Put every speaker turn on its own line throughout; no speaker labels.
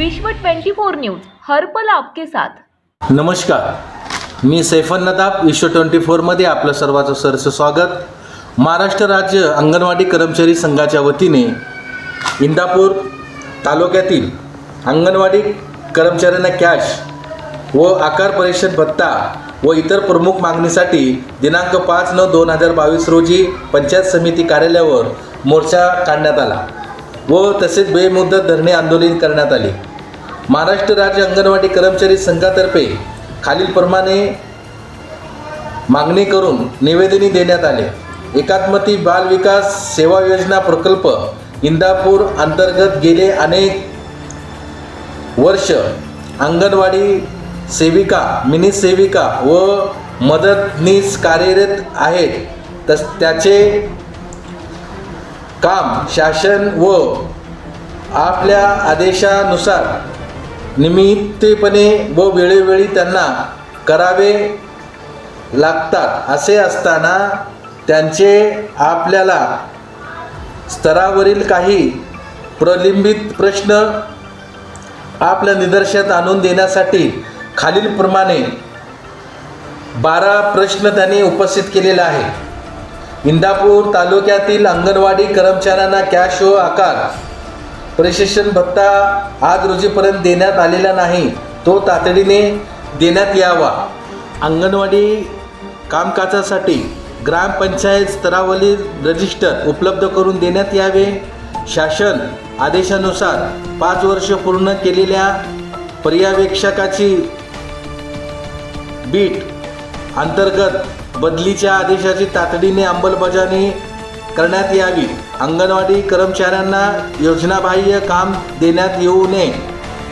विश्व 24 न्यूज हर पल आपके साथ।
नमस्कार, मी सैफन नदाब विश्व 24 मध्ये आपलं सर्वांचं सहर्ष स्वागत। महाराष्ट्र राज्य अंगणवाडी कर्मचारी संघाच्या वतीने इंदापूर तालुक्यातील अंगणवाडी कर्मचाऱ्यांना कॅश व आकार परीक्षण भत्ता व इतर प्रमुख मागणीसाठी दिनांक 5/9/2022 रोजी पंचायत समिती कार्यालयावर मोर्चा काढण्यात आला व तसेच बेमुदत धरणे आंदोलन करण्यात आले। महाराष्ट्र राज्य अंगणवाडी कर्मचारी संघातर्फे खालीलप्रमाणे मागणी करून निवेदने देण्यात आले। एकात्मती बाल विकास सेवा योजना प्रकल्प इंदापूर अंतर्गत गेले अनेक वर्ष अंगणवाडी सेविका, मिनी सेविका व मदतनीस कार्यरत आहेत। त्याचे काम शासन व आपल्या आदेशानुसार नियमितपणे व वेळोवेळी त्यांना करावे लागतात। असे असताना त्यांचे आपल्याला स्तरावरील काही प्रलंबित प्रश्न आपल्या निदर्शनात आणून देण्यासाठी खालीलप्रमाणे 12 प्रश्न त्यांनी उपस्थित केलेला आहे। इंदापूर तालुक्यातील अंगणवाडी कर्मचाऱ्यांना कॅश व आकार प्रशिक्षण भत्ता आज रोजीपर्यंत देण्यात आलेला नाही, तो तातडीने देण्यात यावा। अंगणवाडी कामकाजासाठी ग्रामपंचायत स्तरावरील रजिस्टर उपलब्ध करून देण्यात यावे। शासन आदेशानुसार 5 वर्ष पूर्ण केलेल्या पर्यवेक्षकाची बीट अंतर्गत बदलीच्या आदेशाची तातडीने अंमलबजावणी करण्यात यावी। अंगणवाडी कर्मचाऱ्यांना योजनाबाह्य काम देण्यात येऊ नये,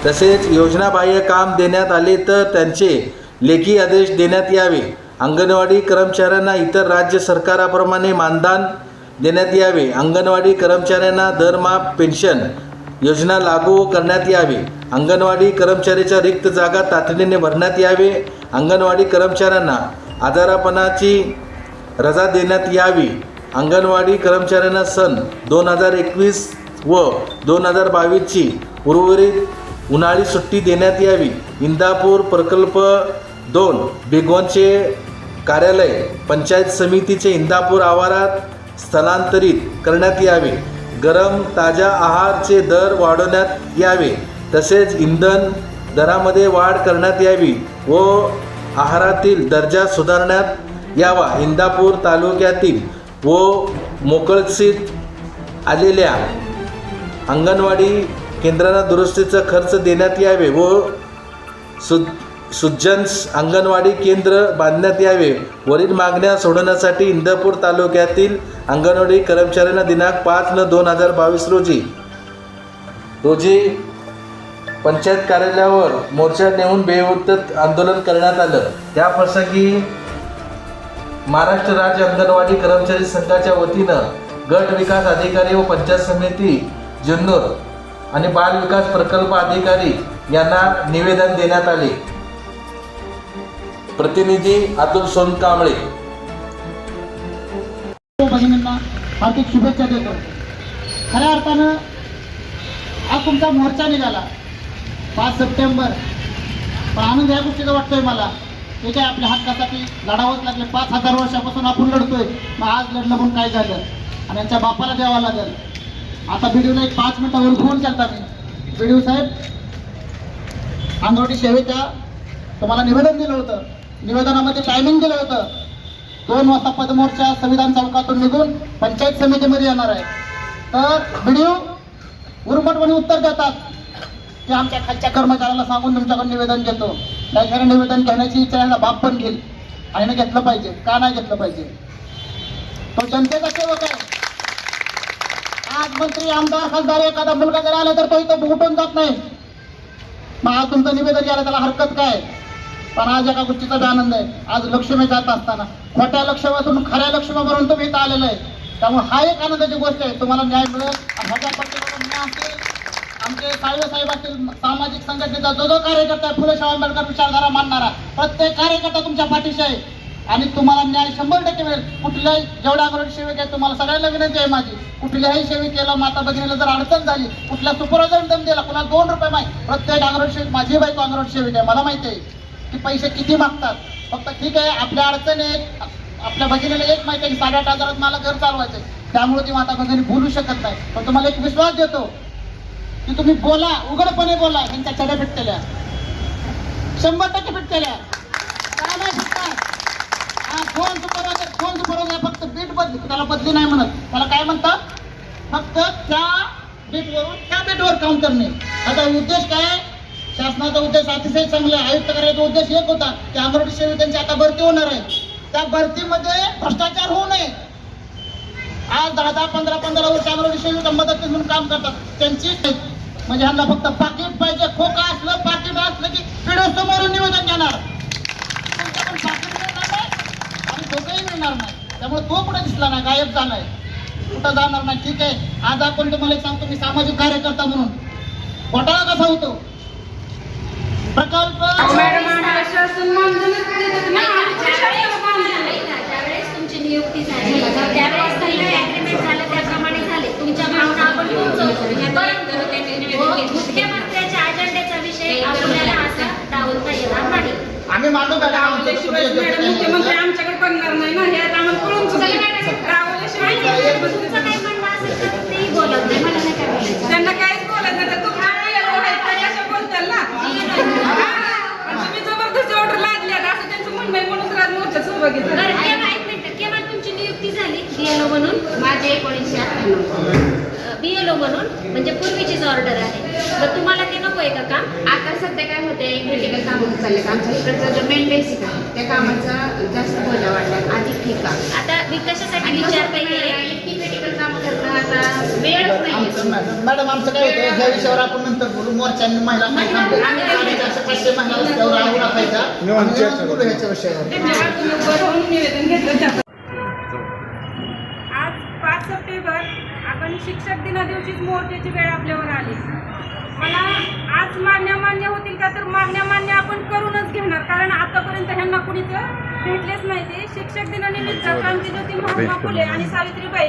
तसेच योजनाबाह्य काम देण्यात आले तर त्यांचे लेखी आदेश देण्यात यावे। अंगणवाडी कर्मचाऱ्यांना इतर राज्य सरकाराप्रमाणे मानधन देण्यात यावे। अंगणवाडी कर्मचाऱ्यांना दरमाफ पेन्शन योजना लागू करण्यात यावी। अंगणवाडी कर्मचाऱ्याच्या रिक्त जागा तातडीने भरण्यात यावे। अंगणवाडी कर्मचाऱ्यांना आजारपणाची रजा देण्यात यावी। अंगणवाडी कर्मचाऱ्यांना सन 2021 व 2022ची उर्वरित उन्हाळी सुट्टी देण्यात यावी। इंदापूर प्रकल्प 2 बिगोनचे कार्यालय पंचायत समितीचे इंदापूर आवारात स्थलांतरित करण्यात यावे। गरम ताजा आहारचे दर वाढवण्यात यावे, तसेच इंधन दरामध्ये वाढ करण्यात यावी व आहारातील दर्जा सुधारण्यात यावा। इंदापूर तालुक्यातील व मोकळीत आलेल्या अंगणवाडी केंद्रांना दुरुस्तीचा खर्च देण्यात यावे व सुजन अंगणवाडी केंद्र बांधण्यात यावे। वरील मागण्या सोडवण्यासाठी इंदापूर तालुक्यातील अंगणवाडी कर्मचाऱ्यांना दिनांक 5/9/2022 रोजी पंचायत कार्यालयावर मोर्चा नेऊन बेमुदत आंदोलन करण्यात आलं। त्या प्रसंगी महाराष्ट्र राज्य अंगणवाडी कर्मचारी संघाच्या वतीनं गट विकास अधिकारी व पंचायत समिती जुन्नर आणि बाल विकास प्रकल्प अधिकारी यांना निवेदन देण्यात आले। प्रतिनिधी अतुल सोनकांबळे।
भगिनींना हार्दिक शुभेच्छा देतो। खऱ्या अर्थानं हा तुमचा मोर्चा निघाला 5 सप्टेंबर, पण आनंद ह्या गोष्टीचा वाटतोय मला की काय आपल्या हक्कासाठी लढावंच लागले। 5000 वर्षापासून आपण लढतोय, मग आज लढणं म्हणून काय झालं आणि यांच्या बापाला द्यावं लागेल। आता बीडीओला एक 5 मिनिटावर फोन केला मी, बीडीओ साहेब अंगणवाडी सेवेच्या तुम्हाला निवेदन दिलं होतं, निवेदनामध्ये टायमिंग दिलं होतं 2 वाजता पदमोर्चा संविधान चौकातून निघून पंचायत समितीमध्ये येणार आहे। तर बीडीओ उर्मटपणे उत्तर देतात की आमच्या खालच्या कर्मचाऱ्याला सांगून तुमच्याकडे निवेदन घेतो। त्या खरं निवेदन घेण्याची इच्छा याला बाप पण घेईल आणि घेतलं पाहिजे, का नाही घेतलं पाहिजे? तो जनतेचा सेवक आहे। आज मंत्री, आमदार, खासदार एखादा मुलगा जर आला तर तो इथं उठून जात नाही। मग आज तुमचं निवेदन घ्यायला त्याला हरकत काय? पण आज एका गोष्टीचा बी आनंद आहे, आज लक्ष्मी जात असताना खोट्या लक्ष्मीपासून खऱ्या लक्ष्मीपर्यंत तुम्ही इथं आलेलं आहे। त्यामुळे हा एक आनंदाची गोष्ट आहे, तुम्हाला न्याय मिळेल आणि ह्याच्या प्रत्येकाला न्याय असेल। आमचे साळवे साहेब असतील, सामाजिक संघटनेचा जो कार्यकर्ता आहे, फुले शाहू आंबेडकर विचारधारा मानणारा प्रत्येक कार्यकर्ता तुमच्या पाठीशी आहे। आणि तुम्हाला न्याय 100% मिळेल. कुठल्याही जेवढ्या अंगणवाडी सेविका आहेत तुम्हाला सगळ्यांना विनंती आहे माझी, कुठल्याही सेविकेला माता भगिनीला जर अडचण झाली, कुठल्या सुपरवायझर दम दिला, कुणाला 2 रुपये माहिती, प्रत्येक अंगणवाडी सेविका, माझी बायको अंगणवाडी सेविका आहे, मला माहिती आहे की पैसे किती मागतात. फक्त ठीक आहे आपल्या अडचणीत आपल्या भगिनीला एक माहिती आहे की 8,500 मला घर चालवायचं आहे, त्यामुळे ती माता भगिनी बोलू शकत नाही. पण तुम्हाला एक विश्वास देतो की तुम्ही बोला, उघडपणे बोला. त्यांच्या छड्या फिटलेल्या 100% फिटलेल्या काय नाही फिटतात. दोन सुपरवायझर फक्त बीट बदली, त्याला बदली नाही म्हणत, त्याला काय म्हणतात, फक्त त्या बीटवरून त्या बीटवर काम करणे. आता उद्देश काय, शासनाचा उद्देश अतिशय चांगला आहे. आयुक्त करायचा उद्देश एक होता की अंगणवाडी सेविकांची आता भरती होणार आहे, त्या भरतीमध्ये भ्रष्टाचार होऊ नये. आज 10-10, 15-15 वर्ष अंगणवाडी सेविका मदतनीस म्हणून काम करतात, त्यांची म्हणजे ह्यांना फक्त पाकिट पाहिजे. खोका असलं पाकिट असलं की पिढ्या समोरून निवेदन देणार, पाकिट मिळणार नाही आणि खोकंही मिळणार नाही. त्यामुळे तो कुठे दिसला नाही, गायब झालाय, कुठं जाणार नाही. ठीक आहे, आज आपण तुम्हाला एक सांगतो, मी सामाजिक कार्यकर्ता म्हणून घोटाळा कसा होतो, प्रकल्प
तुमची नियुक्ती झाली त्यावेळेस काही अग्रीमेंट झालं त्याप्रमाणे झाले, तुमच्या भावना आपण मुख्यमंत्र्याच्या अजेंड्याचा विषय आपल्याला असा डावलता येणार नाही.
आम्ही मानतो का
मुख्यमंत्री आमच्याकडे बघणार नाही ना, हे आता आम्हाला कळून
तुमचं काय म्हणणं असेल तर तेही बोलत नाही, मला नाही काय बोलायचं.
त्यांना काहीच बोलत नाही, तुम्ही बोलताल ना, तुम्ही जबरदस्ती ऑर्डर लादल्या असं त्यांचं म्हणणं आहे, म्हणून तर मोर्चा सहभागी झाला.
बरं, केव्हा 1 मिनिट, केव्हा तुमची नियुक्ती झाली बीएलओ म्हणून? माझे 1998 बीएलओ म्हणून, म्हणजे पूर्वीचीच ऑर्डर आहे. तर तुम्हाला ते नको आहे का काम?
आता सध्या काय होते, क्रिटिकल कामं चालले, आमच्या इकडचं जो मेन बेसिक आहे त्या कामाचा जास्त बोजा वाटला आधी ठीक आहे.
आता मी कशासाठी विचारते हे,
इतकी क्रिटिकल कामं करणं आता वेळच नाही.
मॅडम आमचं काय होतं, ह्या विषयावर आपण नंतर बोलू. मोर्चांनी महिला नाही थांबले, 400-500 महिला रस्त्यावर राहू नकायच्या, बोलू ह्याच्या विषयावर.
निवेदन घेतलं. आज 5 सप्टेंबर आपण शिक्षक दिना दिवशीच मोर्चाची वेळ आपल्यावर आली. मला आज मागण्या मान्य होतील का, तर मागण्या मान्य आपण करूनच घेणार, कारण आतापर्यंत ह्यांना कुणीच भेटलेच नाही. ते शिक्षक दिनानिमित्त क्रांतीज्योती महात्मा फुले आणि सावित्रीबाई,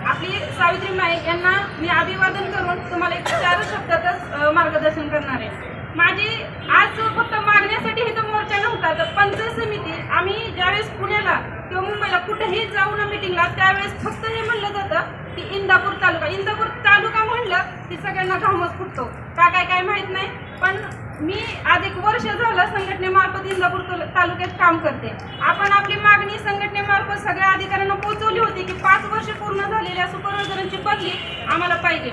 आपली सावित्रीबाई यांना मी अभिवादन करून तुम्हाला एक 4 शब्दातच मार्गदर्शन करणार आहे. माझी आज फक्त मागण्यासाठी हे तो मोर्चा नव्हता, तर पंचायत समिती आम्ही ज्यावेळेस पुण्याला किंवा मुंबईला कुठेही जाऊ ना मिटिंगला, त्यावेळेस फक्त हे म्हणलं जातं की इंदापूर तालुका म्हणलं की सगळ्यांना घामच फुटतो, काय माहीत नाही. पण मी आज 1 वर्ष झालं संघटनेमार्फत इंदापूर तालुक्यात काम करते. आपण आपली मागणी संघटनेमार्फत सगळ्या अधिकाऱ्यांना पोहोचवली होती की 5 वर्ष पूर्ण झालेल्या सुपरवायझरांची बदली आम्हाला पाहिजे.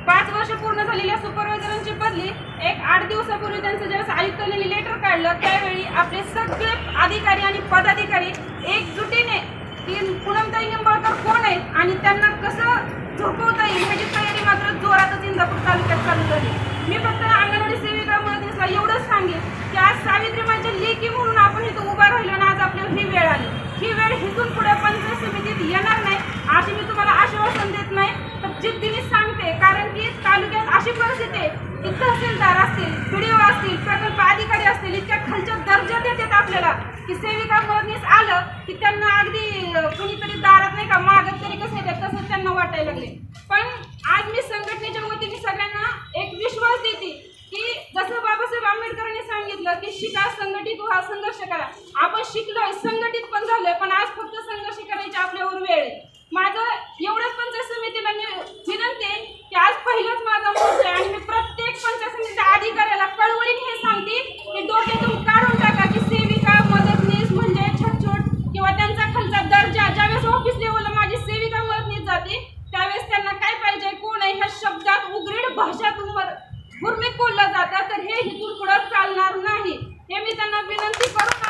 5 वर्ष पूर्ण झालेल्या सुपरवायझरांची बदली 8 दिवसापूर्वी त्यांचं ज्यावेळेस आयुक्तांनी लेटर काढलं, त्यावेळी आपले सगळे अधिकारी आणि पदाधिकारी एकजुटीने की पूनमताई निंबाळकर कोण आहेत आणि त्यांना कसं झोपवता येईल ह्याची तयारी मात्र जोरातच इंदापूर तालुक्यात चालू झाली. मी फक्त अंगणवाडी सेविका मदतनीसला एवढंच सांगेन की आज सावित्रीबाईंच्या लेकी म्हणून आपण इथं उभा राहिलो आणि आज आपल्याला ही वेळ आली. ही वेळ इथून पुढे पंचायत समितीत येणार नाही अशी मी तुम्हाला आश्वासन देत नाही, तर जिद्दीने सांगते. कारण की तालुक्यात अशी परिस्थिती आहे की तहसीलदार असतील, PDO असतील, प्रकल्प अधिकारी असतील, इतक्या खालच्या दर्जा देतात आपल्याला की सेविका मदतनीस आलं की त्यांना अगदी कुणीतरी दारात नाही का मागत तरी कसं येतात तसं त्यांना वाटायला लागले. पण आज मी संघटनेच्या वतीने सगळ्यांना एक विश्वास देते की जसं बाबासाहेब आंबेडकरांनी सांगितलं की शिका, संघटित व्हा, संघर्ष करा. आपण शिकलोय, संघटित पण झालोय, पण आज फक्त संघर्ष करायची आपल्यावर वेळ आहे. माझं एवढंच पंचायत समितीला विनंती आहे की आज पहिलंच माझा मोर्चा आहे आणि मी प्रत्येक पंचायत समितीच्या अधिकाऱ्याला कळवळीने हे सांगते की डोक्यातून काढून टाका की सेविका मदतनीस म्हणजे छटछोट किंवा त्यांचा खालचा दर्जा. ज्यावेळेस ऑफिस लेवलला माझी सेविका मदतनीस जाते त्यावेळेस त्यांना काय पाहिजे, कोण आहे ह्या शब्दात उघड भाषातून गुरमीत बोललं जातं, तर हे इथून पुढं चालणार नाही. हे मी त्यांना विनंती करून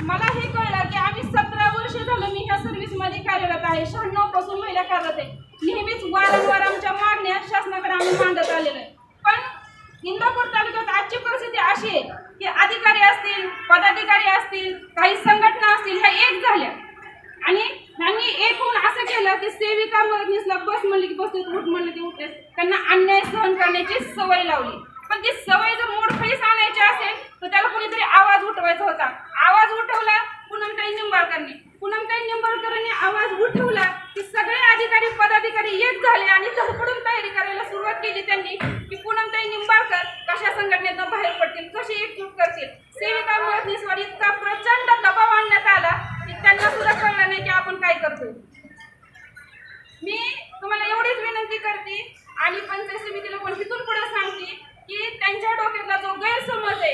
मला हे कळलं की आम्ही 17 वर्ष झालं मी ह्या सर्व्हिसमध्ये कार्यरत आहे. 96 पासून महिला कार्यरत आहे. नेहमीच वारंवार आमच्या मागण्या शासनाकडे आम्ही मांडत आलेलो आहे. पण इंदापूर तालुक्यात आजची परिस्थिती अशी आहे की अधिकारी असतील, पदाधिकारी असतील, काही संघटना असतील, ह्या एक झाल्या आणि ह्यांनी एक होऊन असं केलं की सेविका मदतनीसला बस म्हणली की बसते, उठ म्हणलं की उठते. त्यांना अन्याय सहन करण्याची सवय लावली. पण ती सवय जर मोडखळीस आणायची असेल तर त्याला कोणीतरी आवाज उठवायचा होता. आवाज उठवला पूनमताई निंबाळकरनी. पूनमताई निंबाळकरांनी आवाज उठवला की सगळे अधिकारी पदाधिकारी एक झाले आणि धडपडून तयारी करायला सुरुवात केली त्यांनी की पूनमताई निंबाळकर कशा संघटनेतून बाहेर पडतील, कशी एकजूट करतील. सेविका मदतनीसवर इतका प्रचंड दबाव आणण्यात आला की त्यांना सुद्धा कळलं नाही की आपण काय करतोय. मी तुम्हाला एवढीच विनंती करते आणि पंचायत समितीला पण इथून पुढे सांगते की त्यांच्या डोक्यातला जो गैरसमज आहे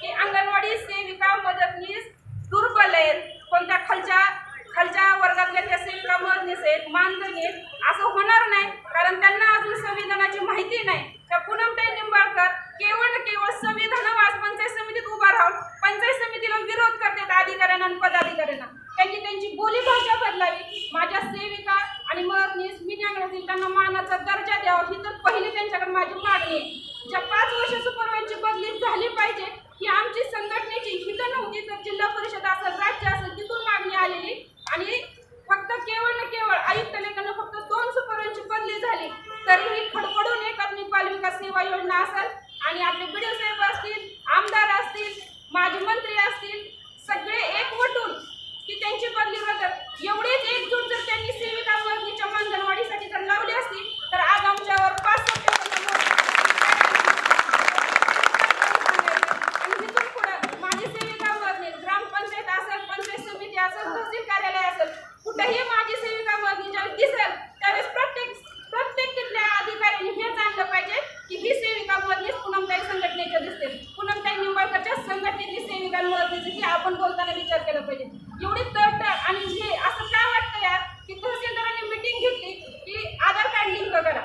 की अंगणवाडी सेविका मदतनीस दुर्बल आहेत, कोणत्या खालच्या वर्गातल्या त्या सेविका मदतनीस आहेत, मानधनी आहेत, असं होणार नाही. कारण त्यांना अजून संविधानाची माहिती नाही. त्या पूनमताई निंबाळकर केवळ संविधान आज पंचायत समितीत उभा राहून पंचायत समितीला विरोध करतात अधिकाऱ्यांना आणि पदाधिकाऱ्यांना. त्यांनी त्यांची बोलीभाषा बदलावी. माझ्या सेविका आणि मदतनीस मी अंगणवाडीतील त्यांना मानाचा दर्जा द्यावा ही तर पहिली त्यांच्याकडे माझी मागणी आहे. ज्या 5 वर्ष सुपरवाईजची बदली झाली पाहिजे ही आमची संघटनेची हित नव्हती तर जिल्हा परिषद असेल, राज्य असेल तिथून मागणी आलेली आणि फक्त केवळ आयुक्त लेखानं फक्त 2 सुपरवाईजची बदली झाली तरीही खडखडून एकात्मिक बालविकास सेवा योजना असेल आणि आपले बीडीओ साहेब असतील, आमदार असतील, माजी मंत्री असतील, सगळे एकवटून की त्यांची बदली बदल एवढीच एकजूट जर त्यांनी सेविका मदतनीच्या मानधनवाढीसाठी जर लावली असती तर आज आमच्यावर 5 सप्टेंबरला आणि तिथून पुढे माझी सेविका मदतनीस ग्रामपंचायत असेल, पंचायत समिती असेल, तहसील कार्यालय असेल, कुठेही माझी सेविका मदतनीस ज्यावेळेस दिसेल त्यावेळेस प्रत्येक तिथल्या अधिकाऱ्यांनी हे जाणलं पाहिजे की ही सेविका मदतनीस पूनमताई संघटनेच्या दिसते, पूनमताई निंबाळकरच्या संघटनेतली सेविका मदतनीस ही आपण बोलताना विचार केला पाहिजे. एवढी तट आणि हे असं काय वाटतं यार की तहसीलदारांनी मिटिंग घेतली की आधार कार्ड लिंक करा,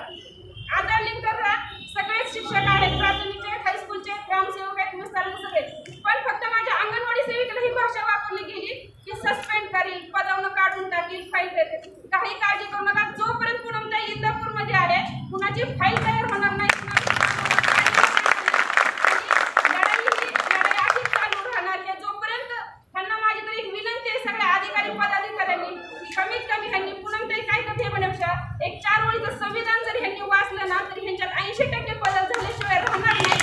आधार लिंक करा. सगळेच शिक्षक आहेत, प्राथमिकचे, हायस्कूलचे, ग्रामसेवक आहेत, विस्तारण सगळे. पण फक्त माझ्या अंगणवाडी सेविकेला ही भाषा वापरली गेली की सस्पेंड करील, पदावरून काढून टाकील, फाईल देते. काही काळजी करू नका. जोपर्यंत पूनमताई इंदापूरमध्ये आहे कुणाची फाईल तयार होणार नाही. लढाई अशीच चालू राहणार आहे जोपर्यंत. त्यांना माझी तरी एक विनंती आहे सगळ्या अधिकारी पदाधिकाऱ्यांनी कमीत कमी ह्यांनी पूनमताई काय करते म्हणण्यापेक्षा एक 4 ओळीचं संविधान जर ह्यांनी वाचलं ना तरी ह्यांच्यात 80% बदल झाल्याशिवाय राहणार नाही.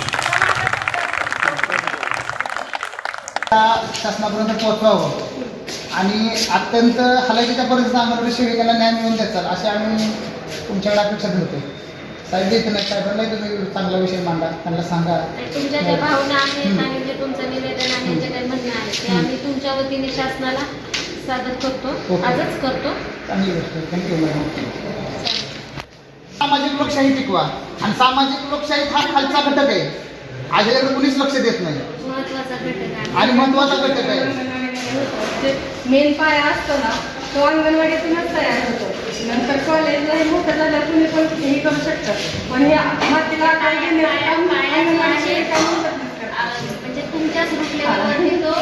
शासनापर्यंत पोहोचवावं आणि अत्यंत हलाखीच्या परिस्थितीत अंगणवाडी सेविकांना न्याय मिळवून द्याल अशी आम्ही तुमच्याकडे अपेक्षा धरतो. साहेब देत नाही, साहेबांना तुम्ही चांगला विषय मांडा, त्यांना सांगा
तुमच्या ज्या भावना आहेत आणि जे तुमचं निवेदन आहे जे काही म्हणणं आहे ते आम्ही तुमच्या वतीने शासनाला सादर करतो, आजच करतो.
चांगली गोष्ट. Thank you madam. सामाजिक लोकशाही टिकवा आणि सामाजिक लोकशाही हा खालचा घटक आहे. आजच्याकडे कुणीच लक्ष देत नाही
महत्वाचा घटक आहे
आणि महत्वाचा घटक आहे.
मेन पाया असतो ना तो अंगणवाडीतूनच तयार होतो. नंतर कॉलेजला हे मोठं झालं तुम्ही पण हे करू शकता. पण हे मातीला काय घेण्याचं काम अंगणवाडीचे काम
म्हणजे तुमच्याच रूप लेवलवरती तो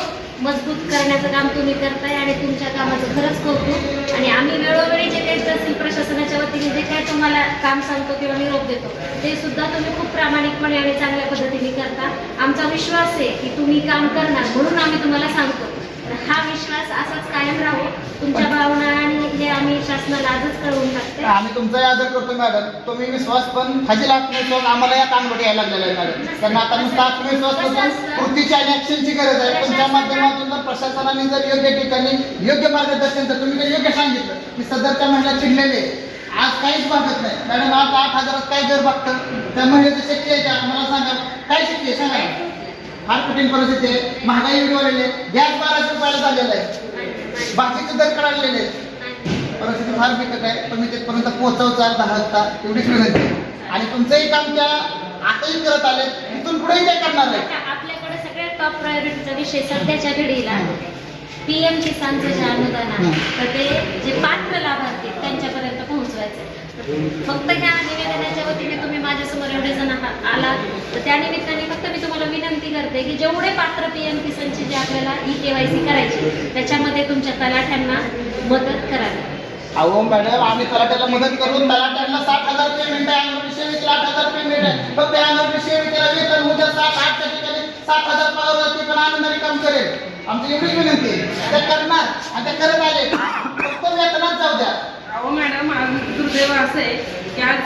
मजबूत करण्याचं काम तुम्ही करताय आणि तुमच्या कामाचं खरंच कौतुक. आणि आम्ही वेळोवेळी जे काही तहसील प्रशासनाच्या वतीने जे काही तुम्हाला काम सांगतो किंवा निरोप देतो ते सुद्धा तुम्ही खूप प्रामाणिकपणे आणि चांगल्या पद्धतीने करता. आमचा विश्वास आहे की तुम्ही काम करणार म्हणून आम्ही तुम्हाला सांगतो. हा विश्वास असाच कायम राहू. तुमच्या भावना आणि हे आम्ही शासनाला आजच कळवून टाकते.
आम्ही तुमचाही आदर करतो मॅडम. तुम्ही विश्वास पण फाजील आत्मविश्वास आम्हाला या काममध्ये यायला लागलेला आहे मॅडम. त्यांना आता नुसता आत्मविश्वास नसून कृतीची आणि ऍक्शनची गरज आहे. तुमच्या माध्यमातून जर प्रशासनाने जर योग्य ठिकाणी योग्य मार्गदर्शन तर तुम्ही जर योग्य सांगितलं की सदरच्या महिला चिडलेले आज काहीच भागत नाही मॅडम. आज 8,000 काय घर बघतं त्या महिलेचं शक्य आहे का मला सांगा. काय शक्य आहे सांगा. फार कठीण परिस्थिती आहे. महागाई एवढी वाढलेली आहे. गॅस 1200 रुपयाला झालेला आहे. बाकीचे दर कळलेले आहेत. परिस्थिती फार बिकट आहे. तुम्ही तिथपर्यंत पोहोचवचाल 10 एवढीच विनंती. आणि तुमचंही काम त्या आताही करत आले तिथून पुढेही काय करणार आहे.
आपल्याकडे सगळ्यात टॉप प्रायोरिटीचा विषय सध्याच्या घडीला PM किसानचं जे अनुदान आहे तर ते जे पात्र लाभार्थी त्यांच्यापर्यंत पोहोचवायचं आहे. फक्त ह्या निवेदनाच्या वतीने तुम्ही माझ्यासमोर एवढे जण आलात तर त्या निमित्ताने फक्त मी तुम्हाला विनंती करते की जेवढे पात्र PM किसानचे जे आपल्याला KYC करायचे त्याच्यामध्ये तुमच्या तलाठ्यांना मदत करावी.
अहो मॅडम आम्ही तलाट्याला मदत करून तलाट्यांना 60,000 पेमेंट आहे. अंगणवाडी सेविकेला 8,000 पेमेंट आहे. फक्त अंगणवाडी सेविकेला वेतन उद्या 7-8च्या ठिकाणी 7,000 पगार पण आनंदाने काम करेल. आमची एवढीच विनंती आहे. ते करणार आणि ते करत आले फक्त वेतनात जाऊ द्या.
अहो मॅडम, दुर्दैव असं आहे की आज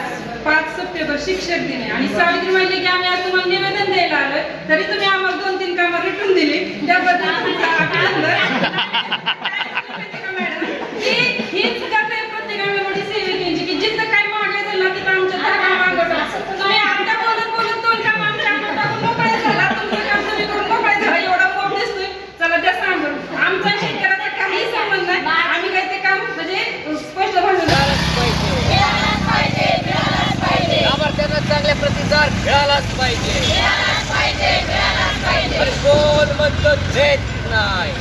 5 सप्टेंबर शिक्षक दिन आहे आणि सावित्री म्हणले की आम्ही आज तुम्हाला निवेदन द्यायला आलोय, तरी तुम्ही आम्हाला 2-3 कामं रिटून दिली, त्याबद्दल तुमचं अभिनंदन. मॅडम की हीच करते प्रत्येक अंगणवाडी सेविकांची की जिथं काय मागायचं ना तिथं आमच्या 10 कामं मागवतात. तुम्ही आता बोलत 2 कामं आमच्या अंगावर टाकून मोकळे झाला, तुमचं काम तुम्ही करून मोकळे झाला, एवढा मोठ दिसतोय. चला त्या सांगू आमचा शेतकऱ्याचा काही संबंध नाही, आम्ही काही ते काम म्हणजे स्पष्ट भाषण
लाभार्थ्यांना चांगल्या प्रतिसाद मिळालाच पाहिजे. आणि कोण म्हणतं देत नाही,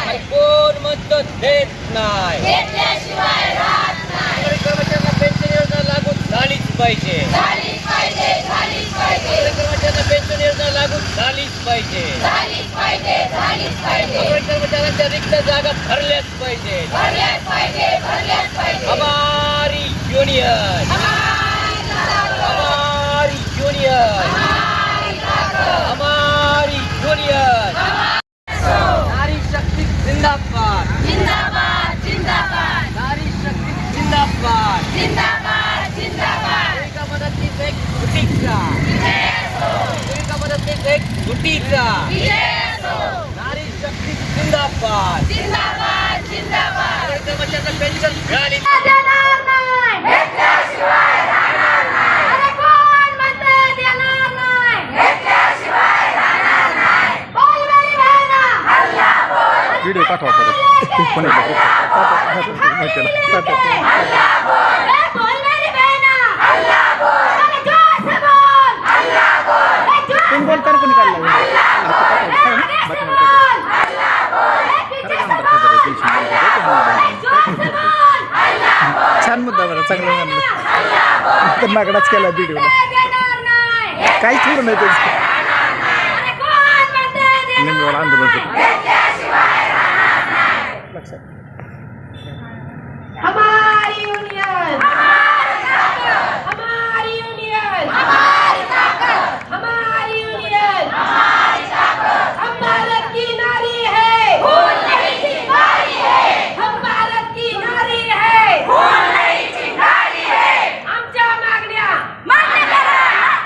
आणि कोण म्हणतं देत नाही. कर्मचाऱ्यांना पेन्शन योजना लागू झालीच पाहिजे. कर्मचाऱ्यांना पेन्शन योजना लागू झालीच पाहिजे. कर्मचाऱ्यांच्या रिक्त जागा भरल्याच पाहिजे. हमारी यूनियन, हमारी यूनियन, हमारी यूनियन. नारी शक्ति जिंदाबाद, नारी शक्ति जिंदाबाद. एका मदतीत एक गुटीचा, एका मदतीत एक गुटीचा. नारी शक्ति जिंदाबाद. कर्मचाऱ्यांना पेन्शन मिळाली
व्हिडिओ पाठवा कोण बोलताना कोणी छान मुद्दा बरं, चांगलं म्हणलं तर नागडाच केला व्हिडिओला, काहीच पूर्ण नाही त्याचं निमगाव आंदोलन लक्षात.
हमारी यूनियन, हमारी यूनियन, हमारी यूनियन, हम भारत की नारी है, हम भारत की नारी है, आमच्या मागण्या मान्य करा,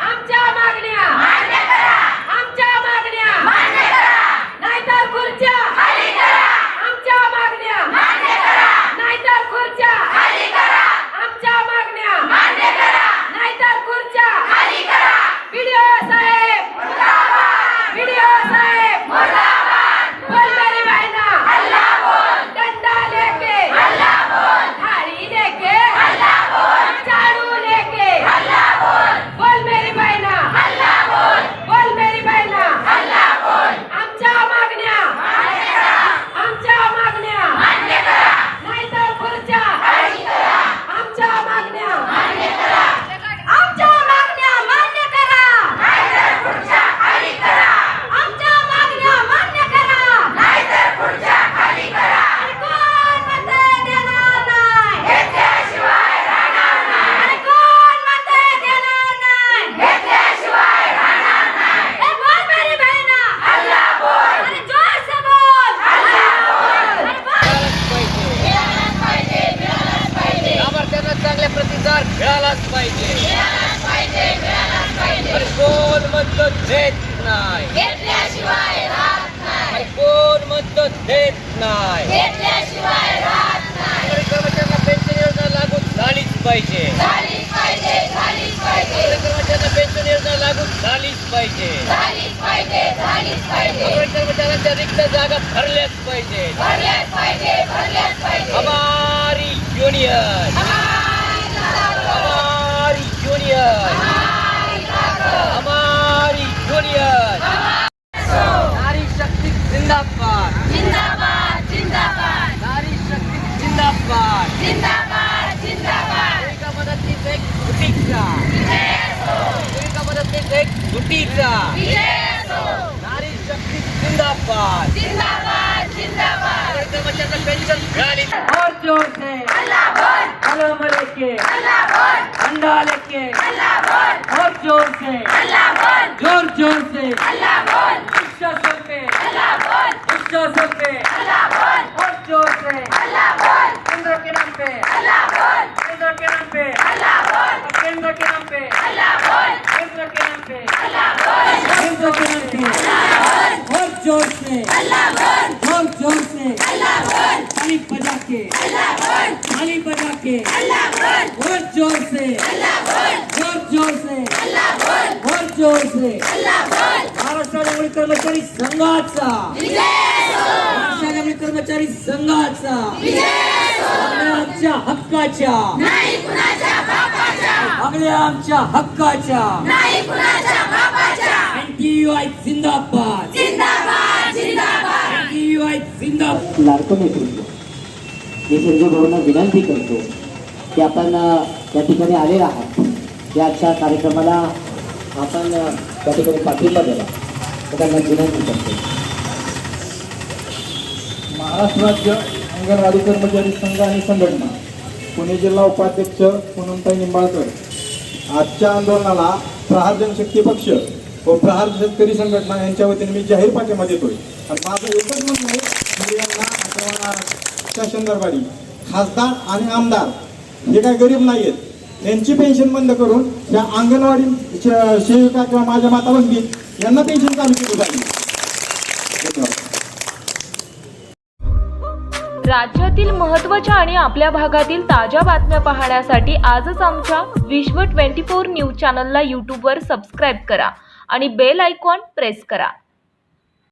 आमच्या मागण्या मान्य करा, आमच्या मागण्या मान्य करा, नाहीतर खुर्च्या खाली करा, आमच्या मागण्या मान्य करा, नाहीतर खुर्च्या खाली करा, आमच्या मागण्या मान्य करा, नाहीतर खुर्च्या खाली करा. व्हिडिओ साहेब मुर्दाबाद, व्हिडिओ साहेब मुर्दाबाद. बोल मेरी बहना अल्लाह बोल, डंडा लेके अल्लाह बोल, थाली लेके अल्लाह बोल, झाड़ू लेके अल्लाह बोल. बोल मेरी बहना अल्लाह बोल, बोल मेरी बहना अल्लाह बोल. आमच्या मागण्या मान्य करा, आमच्या मागण्या मान्य करा, नाहीतर खुर्च्या खाली करा, आमच्या मागण्या मान्य करा, आमच्या मागण्या मान्य करा, नाहीतर खुर्च्या खाली करा, आमच्या मागण्या मान्य करा, नाहीतर खुर्च्या खाली करा. कोण मते देणार नाही, घेतल्याशिवाय राहणार नाही. आणि कोण मते देणार नाही, घेतल्याशिवाय राहणार नाही. ए बोल मेरी बहना अल्लाह बोल, आणि जोर से बोल अल्लाह बोल. आणि बोल
मिळालाच पाहिजे. लाभार्थ्यांना चांगल्या प्रतिसाद मिळालाच पाहिजे. आणि कोण म्हणतं देत नाही,
घेतल्याशिवाय राहत नाही,
आणि कोण म्हणतं देत नाही. कर्मचाऱ्यांना पेन्शन योजना लागू झालीच पाहिजे. कर्मचाऱ्यांना पेन्शन योजना लागू झालीच पाहिजे. कर्मचाऱ्यांच्या रिक्त जागा भरल्याच पाहिजे. हमारी यूनियन, हमारी यूनियन, हमारी यूनियन. नारी शक्ति जिंदाबाद, नारी शक्ति जिंदाबाद. एका मदतीत एक गुटीचा, एका मदतीत एक गुटीचा. नारी शक्ति जिंदाबाद. कर्मचाऱ्यांना पेन्शन मिळाली और जोर से कलम लेके झंडा लेके और जोर से जोर जोर से शासन पे और जोर से केंद्र के नाम पे जोर से महाराष्ट्र अंगणवाडी कर्मचारी संघाचा महाराष्ट्र अंगणवाडी कर्मचारी संघाचा आमच्या हक्काच्या आमच्या हक्काच्या NTUI जिंदाबाद NTUI जिंदाबाद.
लाडकं नेतृत्व हे सर्व भावना विनंती करतो की आपण या ठिकाणी आलेले आहात या आजच्या कार्यक्रमाला आपण त्या ठिकाणी पाठिंबा द्यावा त्यांना विनंती करतो.
महाराष्ट्र राज्य अंगणवाडी कर्मचारी संघ आणि संघटना पुणे जिल्हा उपाध्यक्ष पुनमताई निंबाळकर आजच्या आंदोलनाला प्रहार जनशक्ती पक्ष व प्रहार शेतकरी संघटना यांच्या वतीने मी जाहीर पाठिंबा देतोय. आणि माझं एकच म्हणणं आहे मुलींना अथवा शासनदरबारी खासदार आणि आमदार हे काय गरीब नाही आहेत, त्यांची पेन्शन बंद करून त्या अंगणवाडी सेविका किंवा माझ्या माता भगिनी यांना पेन्शन चालू केली पाहिजे. धन्यवाद.
राज्यातील महत्त्वाच्या आणि आपल्या भागातील ताज्या बातम्या पाहण्यासाठी आजच आमच्या विश्व 24 न्यूज चॅनलला यूट्यूबवर सबस्क्राईब करा आणि बेल आयकॉन प्रेस करा.